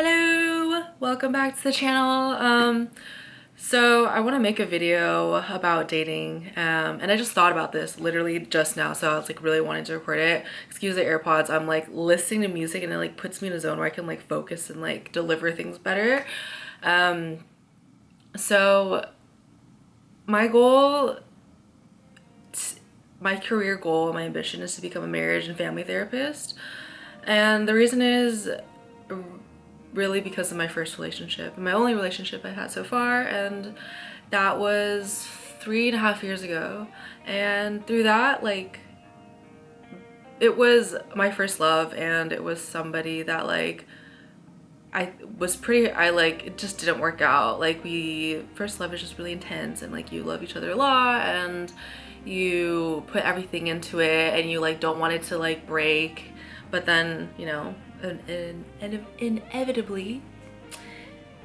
Hello, welcome back to the channel. So I want to make a video about dating, and I just thought about this literally just now, so I was like really wanting to record it. Excuse the AirPods, I'm like listening to music and it like puts me in a zone where I can like focus and like deliver things better. So my goal, my career goal, my ambition is to become a marriage and family therapist, and the reason is really because of my first relationship, my only relationship I had so far, and that was 3.5 years ago. And through that, like, it was my first love, and it was somebody that like I like, it just didn't work out. Like, first love is just really intense, and like you love each other a lot and you put everything into it and you like don't want it to like break, but then, you know, inevitably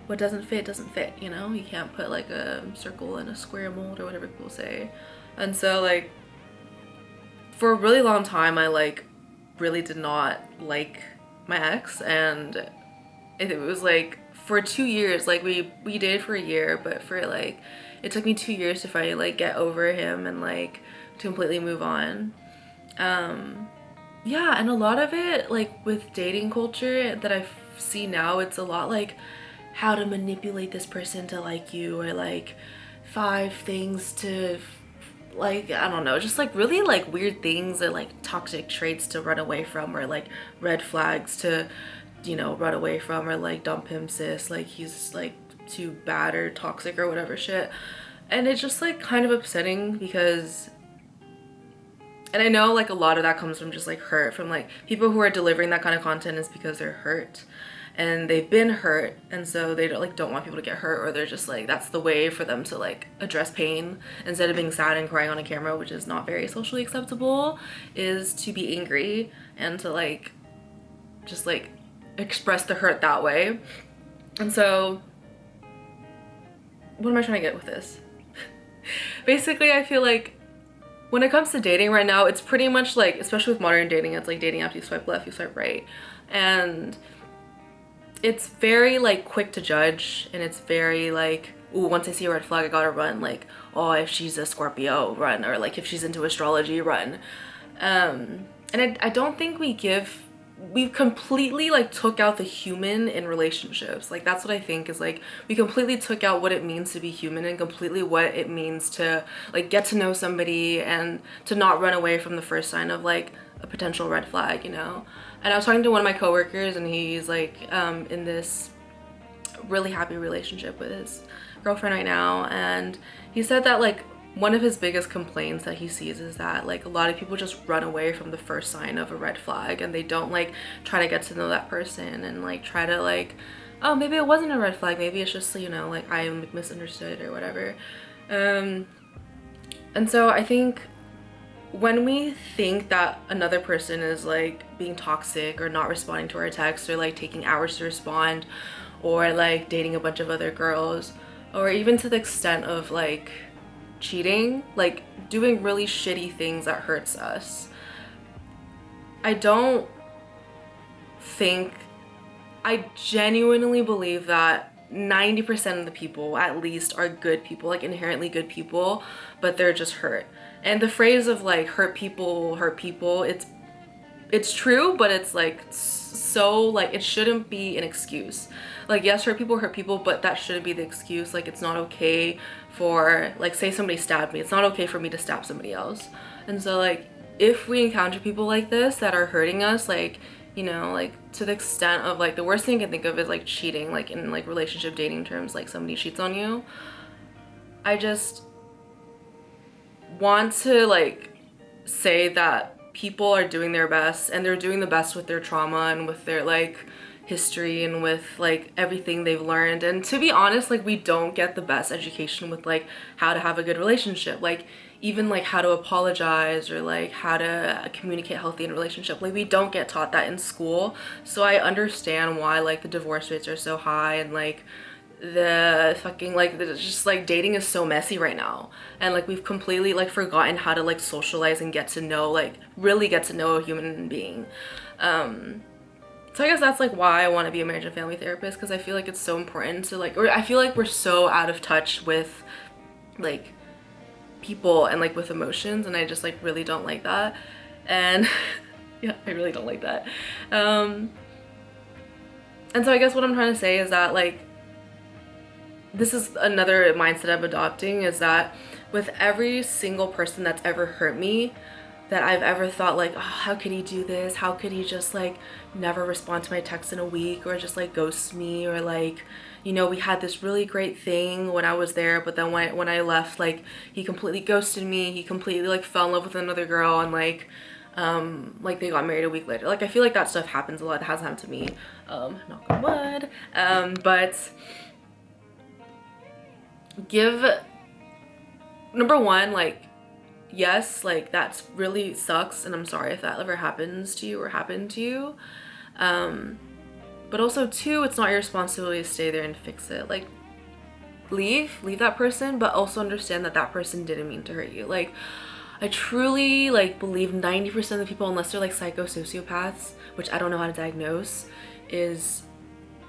what doesn't fit doesn't fit, you know. You can't put like a circle in a square mold or whatever people say. And so like for a really long time I like really did not like my ex, and it was like for 2 years, like we dated for a year, but for like it took me 2 years to finally like get over him and like to completely move on. Yeah, and a lot of it, like with dating culture that I see now, it's a lot like how to manipulate this person to like you, or like 5 things to, like, I don't know, just like really like weird things, or like toxic traits to run away from, or like red flags to, you know, run away from, or like dump him, sis, like he's like too bad or toxic or whatever shit. And it's just like kind of upsetting because, and I know like a lot of that comes from just like hurt from like people who are delivering that kind of content is because they're hurt and they've been hurt, and so they don't want people to get hurt, or they're just like that's the way for them to like address pain instead of being sad and crying on a camera, which is not very socially acceptable, is to be angry and to like just like express the hurt that way. And so what am I trying to get with this? Basically, I feel like when it comes to dating right now, it's pretty much like, especially with modern dating, it's like dating after you swipe left, you swipe right. And it's very like quick to judge, and it's very like, ooh, once I see a red flag, I gotta run. Like, oh, if she's a Scorpio, run. Or like if she's into astrology, run. And I don't think we've completely like took out the human in relationships. Like that's what I think is like, we completely took out what it means to be human, and completely what it means to like get to know somebody and to not run away from the first sign of like a potential red flag, you know. And I was talking to one of my coworkers, and he's like in this really happy relationship with his girlfriend right now, and he said that like one of his biggest complaints that he sees is that like a lot of people just run away from the first sign of a red flag, and they don't like try to get to know that person and like try to like, oh, maybe it wasn't a red flag, maybe it's just, you know, like I am misunderstood or whatever. And so I think when we think that another person is like being toxic or not responding to our texts, or like taking hours to respond, or like dating a bunch of other girls, or even to the extent of like cheating, like doing really shitty things that hurts us, I don't think, I genuinely believe that 90% of the people at least are good people, like inherently good people, but they're just hurt. And the phrase of like hurt people, it's true, but it's like so like it shouldn't be an excuse. Like, yes, hurt people, but that shouldn't be the excuse. Like, it's not okay for, like, say somebody stabbed me, it's not okay for me to stab somebody else. And so like if we encounter people like this that are hurting us, like, you know, like to the extent of like the worst thing I can think of is like cheating, like in like relationship dating terms, like somebody cheats on you, I just want to like say that people are doing their best, and they're doing the best with their trauma and with their like history and with like everything they've learned. And to be honest, like we don't get the best education with like how to have a good relationship, like even like how to apologize, or like how to communicate healthy in a relationship. Like we don't get taught that in school. So I understand why like the divorce rates are so high, and like the fucking like just like dating is so messy right now, and like we've completely like forgotten how to like socialize and get to know, like really get to know a human being. So I guess that's like why I want to be a marriage and family therapist, because I feel like it's so important to like, or I feel like we're so out of touch with like people and like with emotions, and I just like really don't like that. And yeah, I really don't like that. And so I guess what I'm trying to say is that like this is another mindset I'm adopting, is that with every single person that's ever hurt me, that I've ever thought like, oh, how could he do this? How could he just like never respond to my text in a week, or just like ghost me, or like, you know, we had this really great thing when I was there, but then when I left, like he completely ghosted me. He completely like fell in love with another girl, and like they got married a week later. Like I feel like that stuff happens a lot. It has happened to me. Knock on wood. But give, number one, like, yes, like that's really sucks, and I'm sorry if that ever happens to you or happened to you. But also two, it's not your responsibility to stay there and fix it. Like leave that person, but also understand that that person didn't mean to hurt you. Like I truly like believe 90% of the people, unless they're like psychosociopaths, which I don't know how to diagnose, is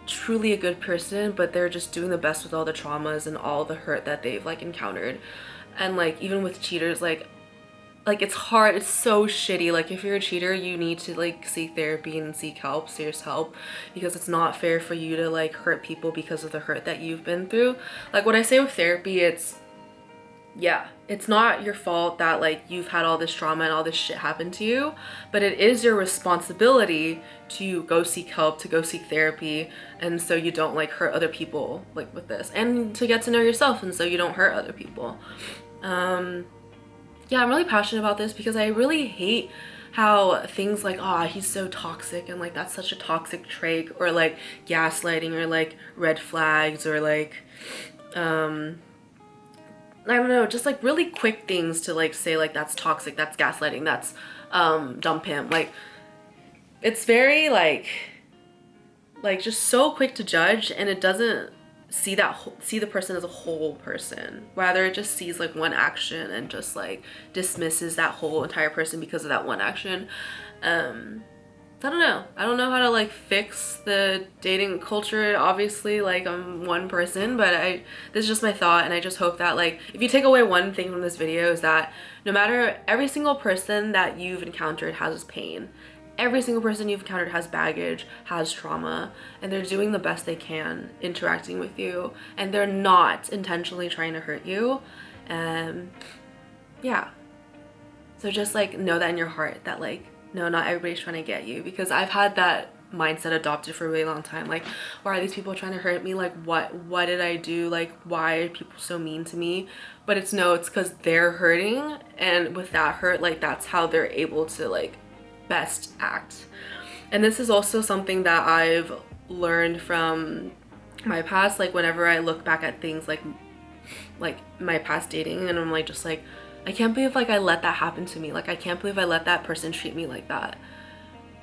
truly a good person, but they're just doing the best with all the traumas and all the hurt that they've like encountered. And like even with cheaters, like it's hard, it's so shitty. Like if you're a cheater, you need to like seek therapy and seek help, serious help, because it's not fair for you to like hurt people because of the hurt that you've been through. Like what I say with therapy, it's, yeah, it's not your fault that like you've had all this trauma and all this shit happen to you, but it is your responsibility to go seek help, to go seek therapy, and so you don't like hurt other people like with this, and to get to know yourself, and so you don't hurt other people. Yeah, I'm really passionate about this because I really hate how things like, oh, he's so toxic, and like that's such a toxic trait, or like gaslighting, or like red flags, or like I don't know, just like really quick things to like say like that's toxic, that's gaslighting, that's dump him. Like it's very like just so quick to judge, and it doesn't see the person as a whole person. Rather it just sees like one action and just like dismisses that whole entire person because of that one action. I don't know how to like fix the dating culture. Obviously, like I'm one person, but this is just my thought, and I just hope that like if you take away one thing from this video, is that no matter, every single person that you've encountered has pain. Every single person you've encountered has baggage, has trauma, and they're doing the best they can interacting with you, and they're not intentionally trying to hurt you. Yeah, so just like know that in your heart, that like no, not everybody's trying to get you, because I've had that mindset adopted for a really long time. Like, why are these people trying to hurt me? Like what did I do? Like, why are people so mean to me? But it's because they're hurting, and with that hurt, like that's how they're able to like best act. And this is also something that I've learned from my past. Like whenever I look back at things like my past dating, and I'm like just like, I can't believe like I let that happen to me. Like I can't believe I let that person treat me like that.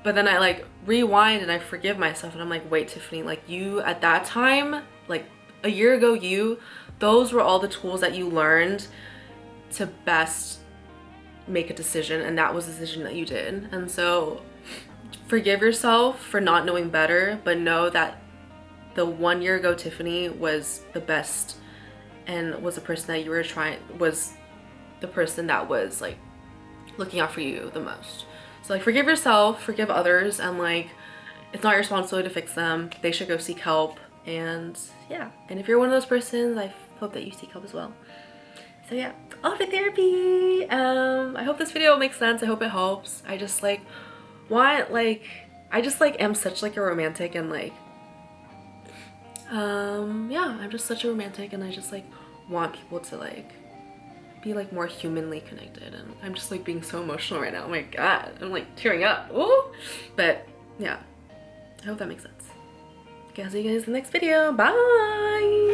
But then I like rewind and I forgive myself, and I'm like, wait, Tiffany, like you at that time, like a year ago, those were all the tools that you learned to best make a decision, and that was the decision that you did. And so forgive yourself for not knowing better, but know that the 1 year ago Tiffany was the best, and was the person that you were was the person that was like looking out for you the most. So like forgive yourself, forgive others, and like it's not your responsibility to fix them. They should go seek help. And yeah, and if you're one of those persons, I hope that you seek help as well. So yeah, off to therapy. I hope this video makes sense. I hope it helps. I just like want like, I just like am such like a romantic, and like yeah, I'm just such a romantic, and I just like want people to like be like more humanly connected. And I'm just like being so emotional right now. Oh my god, I'm like tearing up. Ooh. But yeah, I hope that makes sense. Okay, I'll see you guys in the next video. Bye.